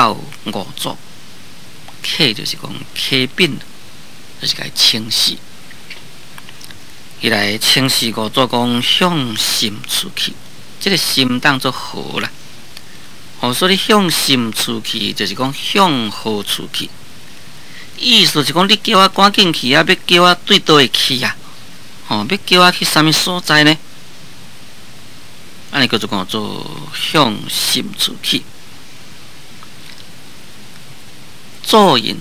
到五祖，客就是讲客宾，就是该清洗。伊来清洗五祖讲向心出去，这个心当作河啦。所以向心出去，就是讲向何处去？意思是讲你叫我赶紧去啊，要叫我对倒会去啊？要叫我去啥物所在呢？安尼叫做讲做向心出去。作引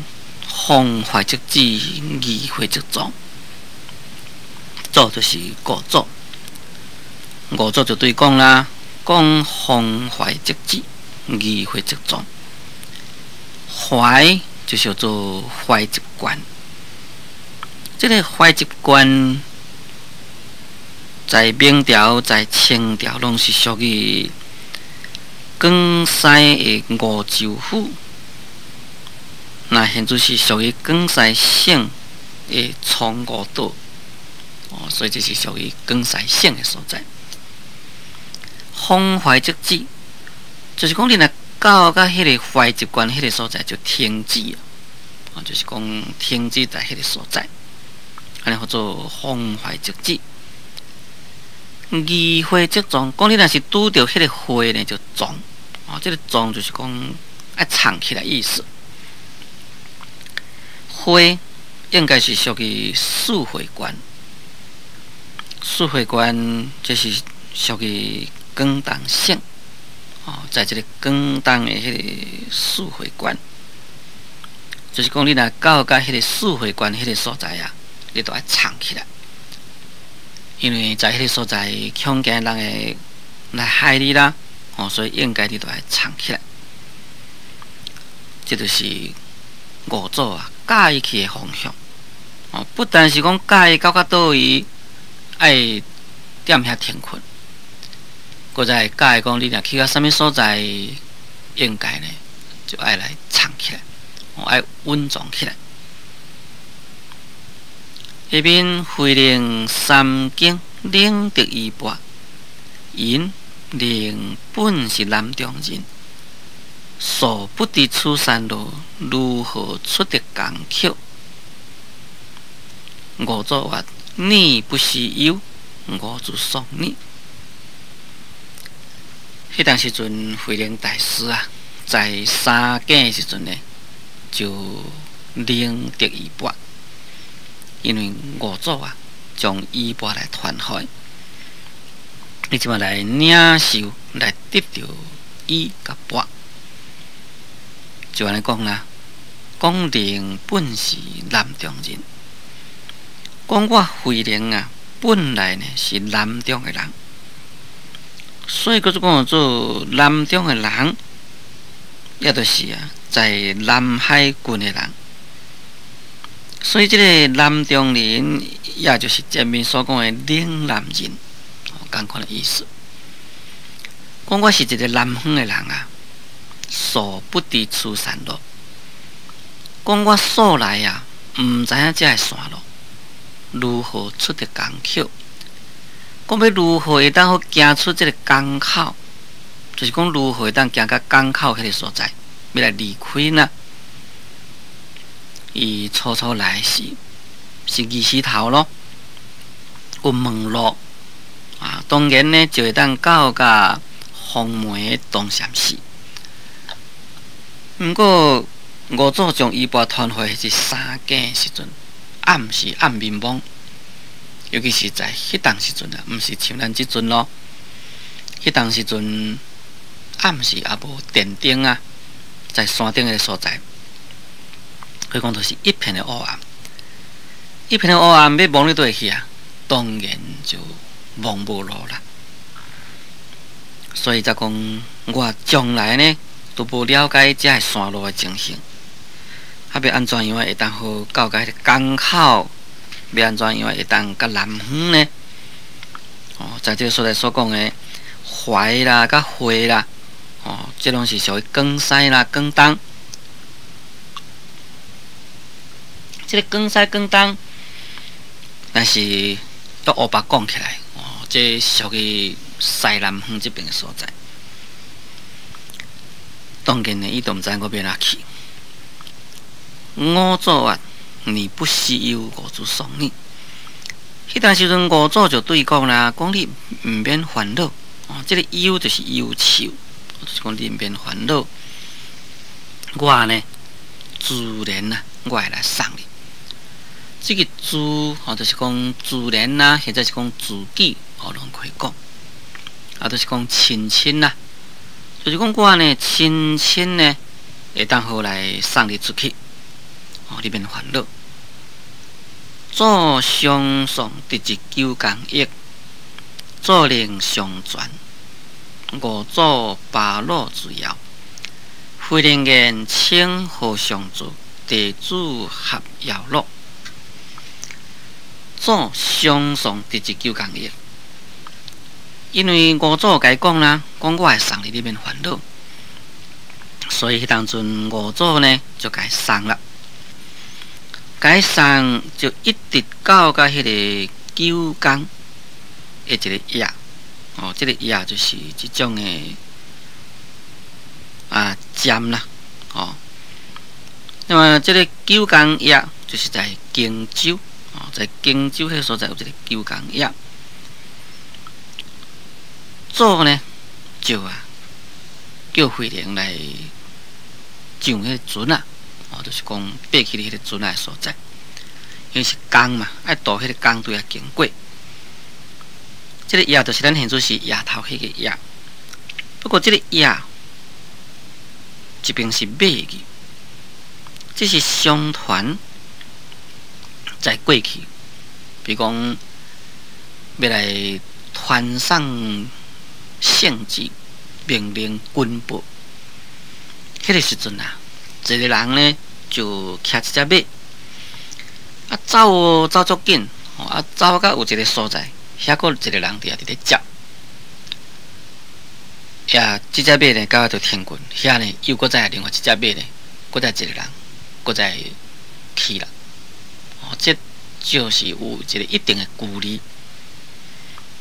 方怀即止，义会即宗。祖就是五祖，五祖就对讲啦，讲方怀即止，义会即宗。怀就叫做怀集观，这个怀集观在明朝、在清朝拢是属于广西的梧州府。那现在是属于广西省的崇梧岛，所以这是属于广西省的所在。方怀即止，就是讲你若到迄个怀集观迄个所在就停止啊，就是讲停止在迄个所在，安尼叫做方怀即止。义会即宗，讲你若是拄着迄个会呢，就宗这个宗就是讲爱藏起来意思。会应该是属于四会观，四会观这是属于广东省在这个广东的迄个四会观，就是讲你若到迄个四会观迄个所在啊，你都要藏起来，因为在迄个所在恐惊人会来害你啦，所以应该你都要藏起来。这就是五祖教伊去的方向不但是讲教伊到倒位爱踮遐停困，搁再教伊讲你若去到啥物所在，应该呢就爱来藏起来，爱稳重起来。下面回令三经领得衣钵，因令本是南中人。所不知此山路，如何出得工巧？五祖话：你不是忧，我就送你。迄当时阵，慧能大师在三更的时阵呢，就领得衣钵，因为五祖将衣钵来传开，你即马来领受，来得到衣甲钵。就安尼讲啦，讲灵本是南中人，讲我慧能本来呢是南中的人，所以叫做南中的人，也就是在南海郡的人，所以这个南中人，也就是前面所讲的岭南人，同款的意思。讲我是一个南方的人所不知此山路，讲我素来毋知影这个山路如何出得工巧，讲要如何会当好行出这个港口，就是讲如何会当行到港口迄个所在，要来离开呢？伊初来是二石头咯，有门路当然呢就会当到甲黄梅东禅寺。毋过五祖将衣钵传回是三更时阵，暗是暗迷蒙，尤其是在迄当时阵毋是像咱即阵咯。迄当时阵暗时也无电灯在山顶的所在，可以讲就是一片的黑暗。一片的黑暗，要望你倒会去当然就望无路啦。所以才讲我将来呢，都无了解这山路的情形，要安怎样会当好到个港口？要安怎样会当甲南方呢？在这个所在所讲的怀啦、甲会啦，这拢是属于广西啦、广东。这个广西、广东，但是都乌白讲起来，这属于西南方这边的所在。当然呢，伊都毋知我要哪去。五祖啊，你不须忧，我主送你。迄段时阵，五祖就对讲啦，讲你毋免烦恼。这个忧就是忧愁，就是讲你毋免烦恼。我呢，自然啊，我会来送你。这个自就是讲自然啦，或者是讲自己拢可以讲。就是讲亲亲啦，就是讲我呢，亲亲呢，会当好来送你出去。你免烦恼。祖相送第19工益，祖令相传，五祖八路之遥。慧能言称何相助，地主合摇乐。祖相送第19工益，因为五祖甲伊讲啦，讲我会送你，你免烦恼。所以迄当阵五祖呢，就甲伊送了。该送就一直到迄个9工的一个夜，这个夜就是一种的尖啦，那么这个9工夜就是在荆州，在荆州迄个所在有一个9工夜，祖呢就叫慧能来上迄个船啊。就是讲爬去迄个船的所在，因为是江嘛，爱渡迄个江对啊经过。这个夜就是咱现做是夜头迄个夜，不过这个夜这边是马去，这是商团在过去，比如讲要来传送圣旨，命令军部，迄个时阵啊。一个人呢，就骑一只马，走足紧，走到有一个所在，遐个一个人伫咧接，这只马呢，到就停棍，遐呢又搁再另外一只马呢，搁再一个人，搁再去了，这就是有一个一定的距离，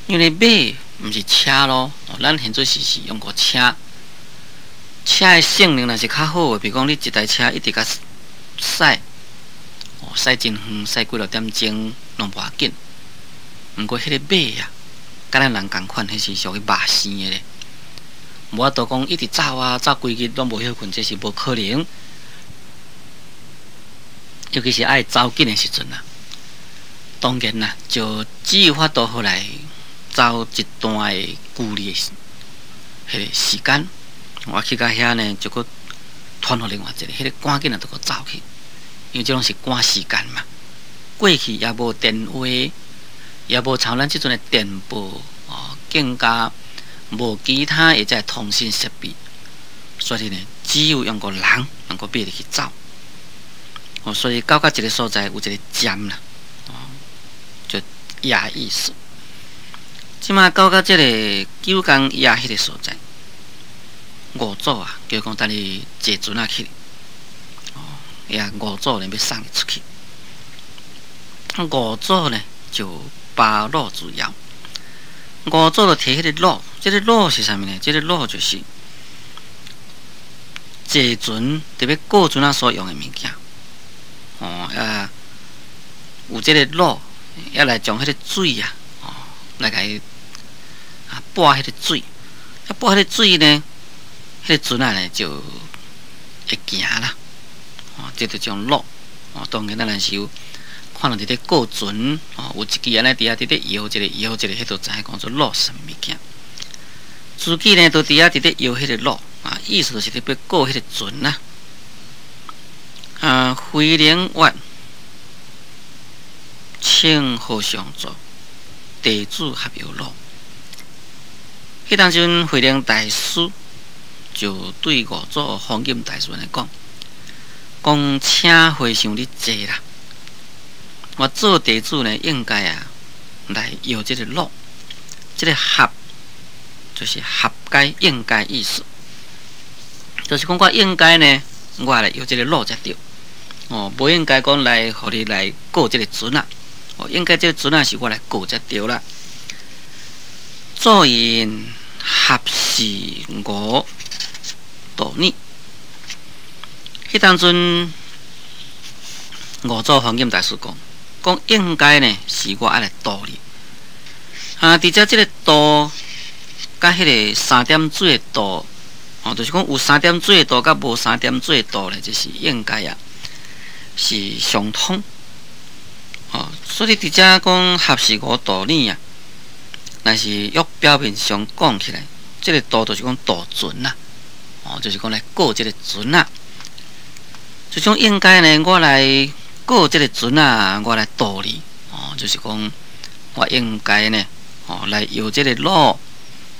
因为马毋是车咯，咱现做是用过车。车的性能若是较好的，比如讲你一台车一直甲驶，驶真远，驶几落点钟拢无要紧。毋过迄个马啊，甲咱人共款，迄是属于马生的咧。无法度讲一直走规日拢无休困，这是无可能。尤其是爱走紧的时阵啊，当然啦，就只有法度好来走一段的距离的迄个时间。我去到遐呢，就搁传互另外一个，迄个赶紧啊，就搁走去，因为这拢是赶时间嘛。过去也无电话，也无像咱即阵的电报，更加无其他或者通讯设备，所以呢，只有用个人能够爬入去走。所以到一个所在有一个站啦，就夜意思。即马到这个9工夜迄个所在。五祖啊，叫讲等你坐船啊去，五祖呢要送你出去。五祖呢就八路之遥，五祖就摕迄个路，这个路是啥物呢？这个路就是坐船特别过船啊所用的物件。有这个路，要来将迄个水啊，来甲伊拨迄个水，拨迄个水呢。迄个船啊呢就会行啦，这就种路，当然咱若是有看到伫咧过船，有一支安尼伫咧摇一个，迄都知影讲做路什物件。自己呢都伫咧摇迄个路，意思就是要过迄个船啦。慧能曰：请何相助，地主合摇路。迄当阵慧能大师。就对五祖方金大师来讲，请回想你坐啦。我做地主呢，应该来摇这个路，这个合就是合该应该意思，就是讲我应该呢，我来摇这个路才对。无应该讲来，互你来过这个船啊。应该这个船啊是我来过才对啦。作言合是我。道你当阵五祖弘忍大师讲应该呢是我爱来度你。伫遮即个度，甲迄个3点水的度，就是讲有3点水的度，甲无3点水的度咧，就是应该啊，是相通。所以伫遮讲合时五度呢啊，若是约表面上讲起来，即个度就是讲度准啦，就是讲来过即个准啦。这种应该呢，我来过即个准啊，我来度你，就是讲我应该呢，来由即个路，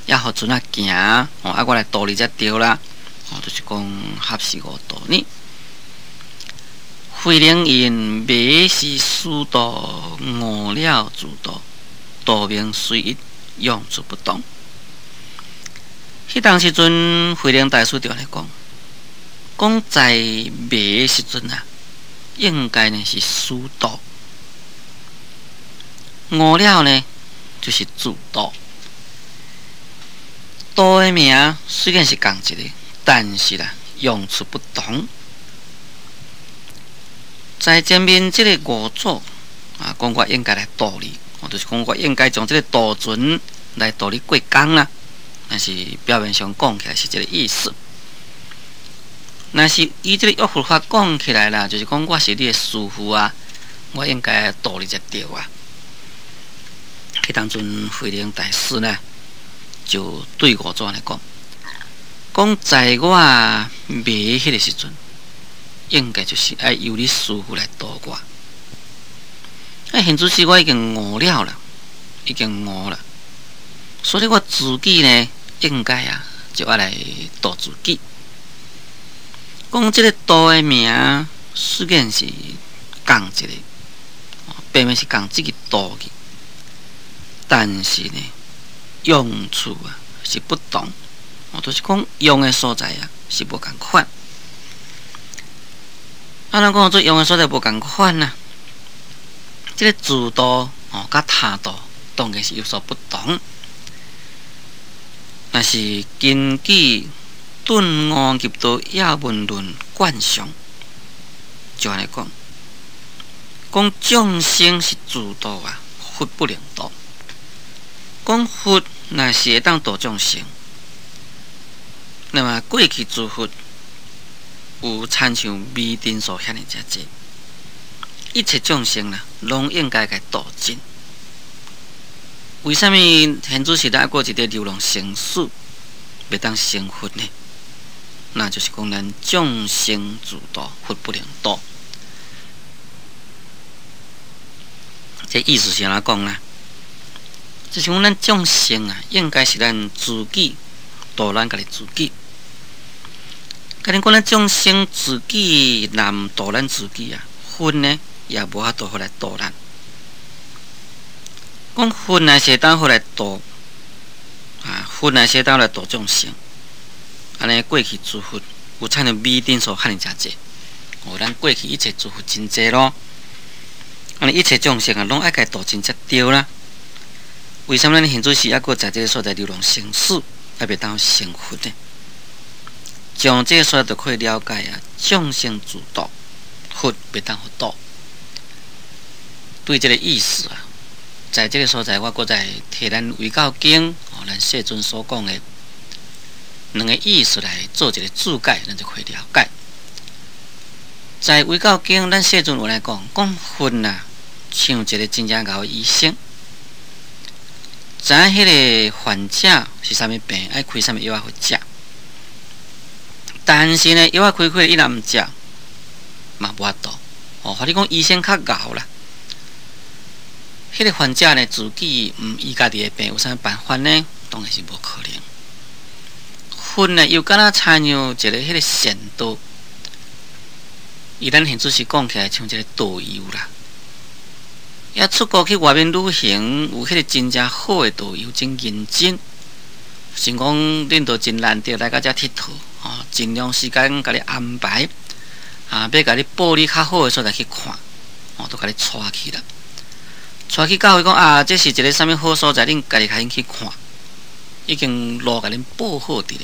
也互准啊行，我来度你才对啦，就是讲合时五度呢。慧能言：迷是殊度，悟了自度，道明随一，用处不同。迄当时阵，慧能大师就来讲在迷时阵啊，应该呢是殊度，悟了呢就是自度。道的名虽然是同一个，但是啦，用处不同。在前面即个五祖讲我应该来度你，就是讲我应该将即个度准来度你过江啦。但是表面上讲起来是即个意思。若是以即个约佛法讲起来啦，就是讲我是你的师父啊，我应该度你才对啊。迄当阵慧能大师呢，就对五祖来讲在我迷迄个时阵。应该就是爱由你师父来度我。现主是我已经悟了啦，已经悟了，所以我自己呢，应该啊，就要来度自己。讲这个度的名，虽然是共一个，表面是共这个度的，但是呢，用处啊是不同。就是讲用的所在啊是无共款。咱讲做用的所在无共款呐，即个自度甲他度当然是有所不同。若是根据《顿悟入道要闻论》观上，就安尼讲众生是自度啊，佛不能度。讲佛若是会当度众生，那么过去诸佛。有参像弥顶所遐尼遮济，一切众生啦，拢应该该度尽。为什么现主时代过一个流浪生死，袂当成佛呢？那就是讲咱众生自度，佛不能度。这意思是安怎讲啦？就是讲咱众生啊，应该是咱自己度咱家己自己。甲恁讲，咱众生自己若毋度咱自己啊，佛呢也无法度好来度咱。讲佛若是当好来度佛若是当来度众生，安尼过去诸佛有产生弥顶所遐尼遮济，咱过去一切诸佛真济咯。安尼一切众生啊，拢爱该度尽才对啦。为什么咱现主时还阁在这个所在流浪生死，还袂当成佛呢？从这个所在就可以了解啊，众生自度，佛袂当互度。对这个意思啊，在这个所在，我搁再摕咱维教经咱世尊所讲的两个意思来做一个注解，咱就可以了解。在维教经，咱世尊有来讲佛啊，像一个真正好的医生，知影迄个患者是啥物病，爱开啥物药互食。但是呢，药啊开伊若毋食，嘛无法度。或者讲医生较敖啦。迄个患者呢，自己医家己的病有啥办法呢？当然是无可能。佛呢，又敢若参像一个迄个善导，伊咱现主是讲起来像一个导游啦。也出国去外面旅行，有迄个真正好的导游，真认真。像讲恁都真难得来到遮佚佗，尽量时间甲你安排，要甲你报你较好的所在去看，都甲你带去啦。带去教会讲这是一个啥物好所在，恁家己较去看，已经路甲恁报好伫咧。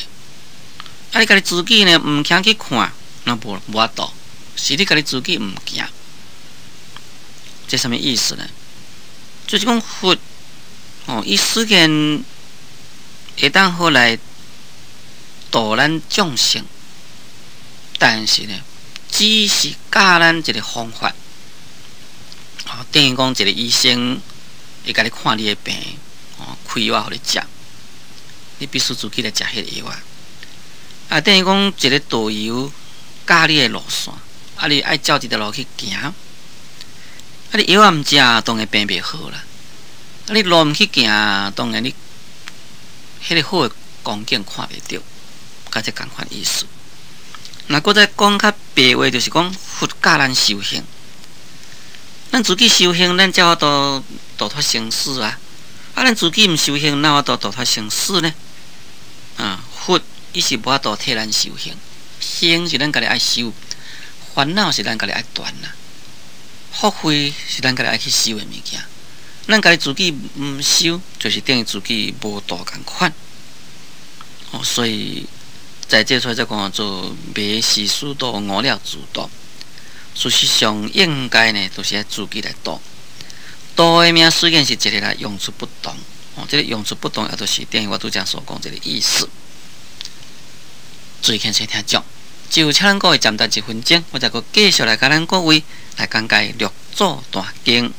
你家己自己呢，毋肯去看，那无法度，是你家己自己毋行。这什么意思呢？就是讲佛伊虽然会当好来度咱众生，但是呢，只是教咱一个方法。等于讲一个医生会甲你看你的病，开药互你食，你必须自己来食迄个药啊。等于讲一个导游教你的路线，你爱照这条路去行。你药毋食，当然病袂好啦。你路毋去行，当然你迄个好的光景看袂到，甲这共款意思。那搁再讲较白话，就是讲佛教咱修行，咱自己修行，咱才法度度脱生死啊！咱自己毋修行，哪法度度脱生死呢？佛伊是无法度替咱修行，行是咱家己爱修，烦恼是咱家己爱断啦。福慧是咱家己爱去修的物件，咱家己自己毋修，就是等于自己无度共款。所以在这出来再讲做迷是师度，悟了自度。事实上应该呢，都是要自己来度。度的名虽然是一个来用处不同，这个用处不同，也都是等于我拄则所讲这个意思。最轻先听讲，就请咱各位暂停1分钟，我再个继续来甲咱各位来讲解《六祖大经》。